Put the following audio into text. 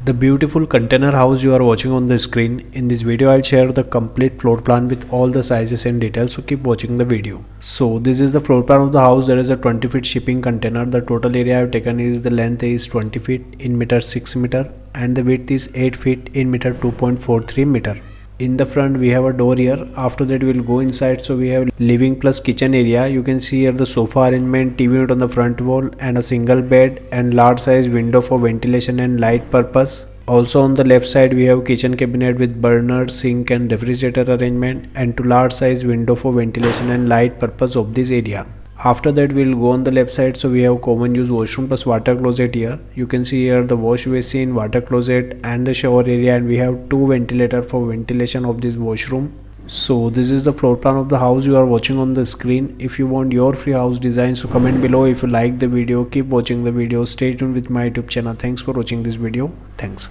The beautiful container house you are watching on the screen. In this video I'll share the complete floor plan with all the sizes and details, so keep watching the video. So this is the floor plan of the house. There is a 20 feet shipping container. The total area I've taken is the length is 20 feet in meter 6 meter and the width is 8 feet in meter 2.43 meter. In the front we have a door here. After that we'll go inside. So we have living plus kitchen area. You can see here the sofa arrangement, TV unit on the front wall and a single bed and large size window for ventilation and light purpose. Also on the left side we have kitchen cabinet with burner, sink and refrigerator arrangement and two large size window for ventilation and light purpose of this area. After that we'll go on the left side. So we have common use washroom plus water closet here. You can see here the wash basin, water closet and the shower area, and we have two ventilator for ventilation of this washroom. So this is the floor plan of the house you are watching on the screen. If you want your free house design, so comment below. If you like the video, keep watching the video. Stay tuned with my YouTube channel. Thanks for watching this video. Thanks.